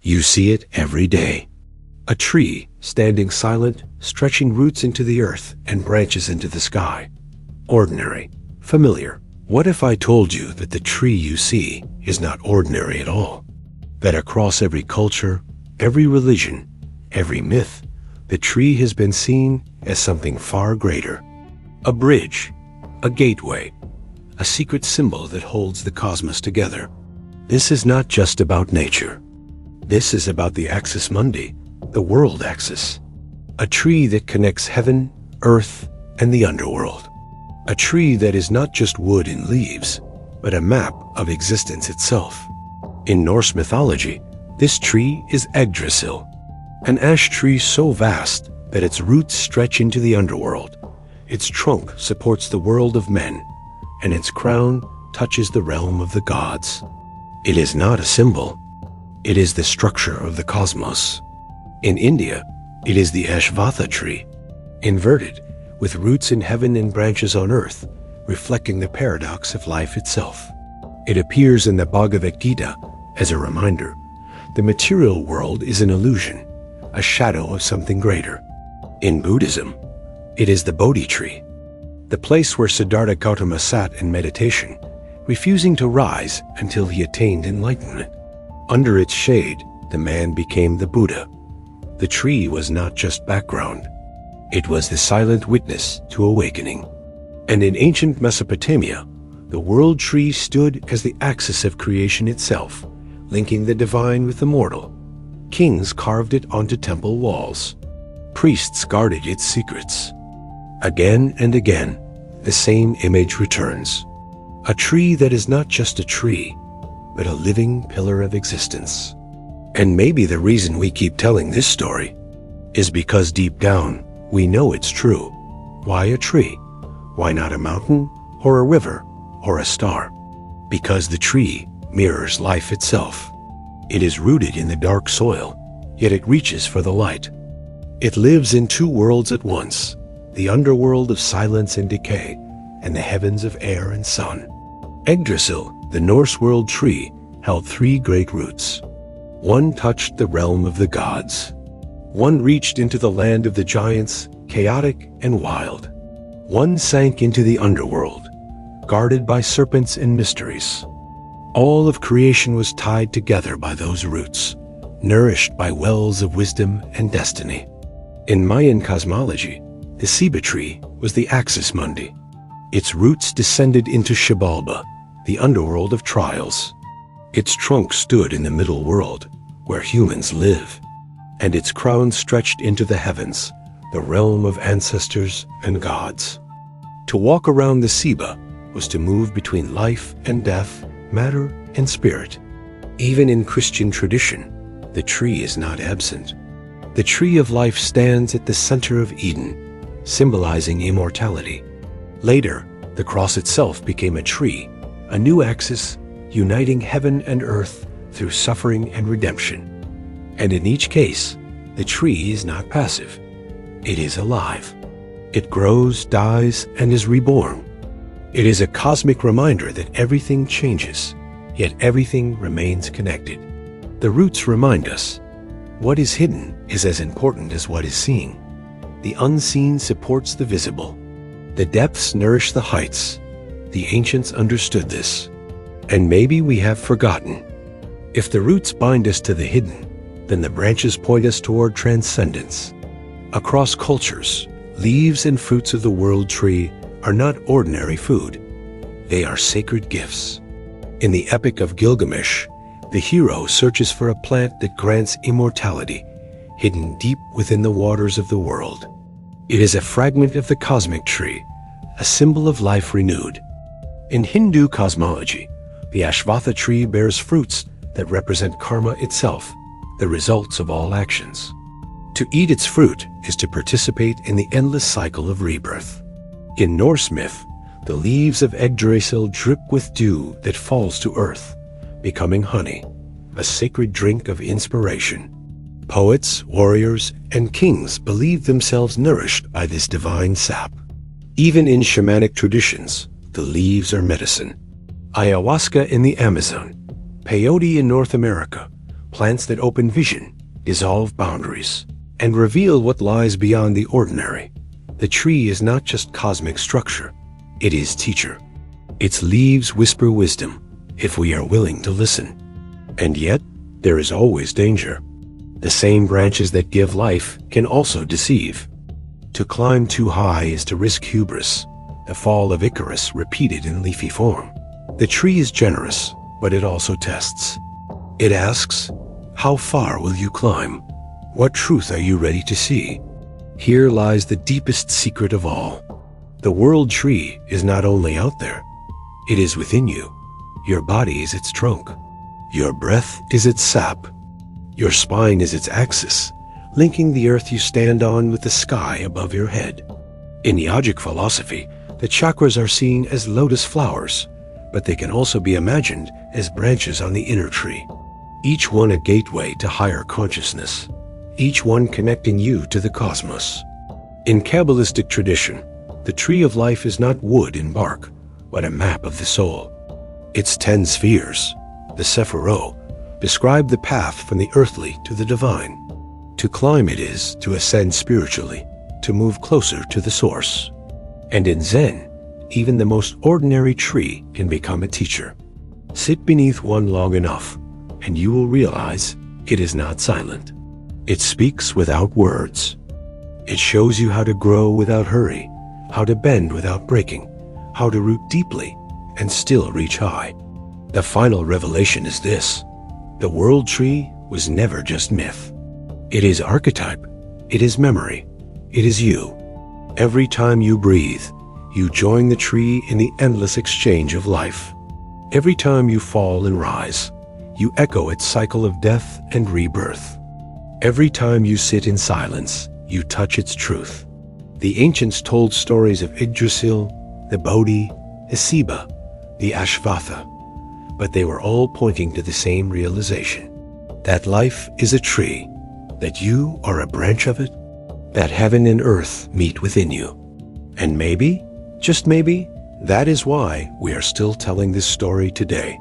You see it every day. A tree, standing silent, stretching roots into the earth and branches into the sky. Ordinary, familiar. What if I told you that the tree you see is not ordinary at all? That across every culture, every religion, every myth, the tree has been seen as something far greater. A bridge, a gateway, a secret symbol that holds the cosmos together. This is not just about nature. This is about the axis mundi, the world axis. A tree that connects heaven, earth, and the underworld. A tree that is not just wood and leaves, but a map of existence itself. In Norse mythology, this tree is Yggdrasil, an ash tree so vast that its roots stretch into the underworld. Its trunk supports the world of men, and its crown touches the realm of the gods. It is not a symbol. It is the structure of the cosmos. In India, it is the Ashvattha tree, inverted, with roots in heaven and branches on earth, reflecting the paradox of life itself. It appears in the Bhagavad Gita as a reminder. The material world is an illusion, a shadow of something greater. In Buddhism, it is the Bodhi tree, the place where Siddhartha Gautama sat in meditation, refusing to rise until he attained enlightenment. Under its shade, the man became the Buddha. The tree was not just background. It was the silent witness to awakening. And in ancient Mesopotamia, the world tree stood as the axis of creation itself, linking the divine with the mortal. Kings carved it onto temple walls. Priests guarded its secrets. Again and again, the same image returns. A tree that is not just a tree, but a living pillar of existence. And maybe the reason we keep telling this story is because deep down, we know it's true. Why a tree? Why not a mountain, or a river, or a star? Because the tree mirrors life itself. It is rooted in the dark soil, yet it reaches for the light. It lives in two worlds at once, the underworld of silence and decay, and the heavens of air and sun. Yggdrasil, the Norse world tree, held three great roots. One touched the realm of the gods. One reached into the land of the giants, chaotic and wild. One sank into the underworld, guarded by serpents and mysteries. All of creation was tied together by those roots, nourished by wells of wisdom and destiny. In Mayan cosmology, the Ceiba tree was the axis mundi. Its roots descended into Xibalba, the underworld of trials. Its trunk stood in the middle world, where humans live, and its crown stretched into the heavens, the realm of ancestors and gods. To walk around the Ceiba was to move between life and death, matter and spirit. Even in Christian tradition, the tree is not absent. The tree of life stands at the center of Eden, symbolizing immortality. Later, the cross itself became a tree, a new axis uniting heaven and earth through suffering and redemption. And in each case, the tree is not passive. It is alive. It grows, dies, and is reborn. It is a cosmic reminder that everything changes, yet everything remains connected. The roots remind us, what is hidden is as important as what is seen. The unseen supports the visible. The depths nourish the heights. The ancients understood this. And maybe we have forgotten. If the roots bind us to the hidden, then the branches point us toward transcendence. Across cultures, leaves and fruits of the world tree are not ordinary food. They are sacred gifts. In the Epic of Gilgamesh, the hero searches for a plant that grants immortality, hidden deep within the waters of the world. It is a fragment of the cosmic tree, a symbol of life renewed. In Hindu cosmology, the Ashvattha tree bears fruits that represent karma itself, the results of all actions. To eat its fruit is to participate in the endless cycle of rebirth. In Norse myth, the leaves of Yggdrasil drip with dew that falls to earth, becoming honey, a sacred drink of inspiration. Poets, warriors, and kings believed themselves nourished by this divine sap. Even in shamanic traditions, the leaves are medicine. Ayahuasca in the Amazon, peyote in North America, plants that open vision, dissolve boundaries, and reveal what lies beyond the ordinary. The tree is not just cosmic structure, it is teacher. Its leaves whisper wisdom, if we are willing to listen. And yet, there is always danger. The same branches that give life can also deceive. To climb too high is to risk hubris, the fall of Icarus repeated in leafy form. The tree is generous, but it also tests. It asks, how far will you climb? What truth are you ready to see? Here lies the deepest secret of all. The world tree is not only out there, it is within you. Your body is its trunk. Your breath is its sap. Your spine is its axis, linking the earth you stand on with the sky above your head. In yogic philosophy, the chakras are seen as lotus flowers, but they can also be imagined as branches on the inner tree. Each one a gateway to higher consciousness, each one connecting you to the cosmos. In Kabbalistic tradition, the tree of life is not wood and bark, but a map of the soul. Its 10 spheres, the Sephirot, describe the path from the earthly to the divine. To climb it is to ascend spiritually, to move closer to the source. And in Zen, even the most ordinary tree can become a teacher. Sit beneath one long enough, and you will realize it is not silent. It speaks without words. It shows you how to grow without hurry, how to bend without breaking, how to root deeply and still reach high. The final revelation is this: the world tree was never just myth. It is archetype, it is memory, it is you. Every time you breathe, you join the tree in the endless exchange of life. Every time you fall and rise, you echo its cycle of death and rebirth. Every time you sit in silence, you touch its truth. The ancients told stories of Yggdrasil, the Bodhi, the Ceiba, the Ashvattha, but they were all pointing to the same realization: that life is a tree, that you are a branch of it, that heaven and earth meet within you. And maybe, just maybe, that is why we are still telling this story today.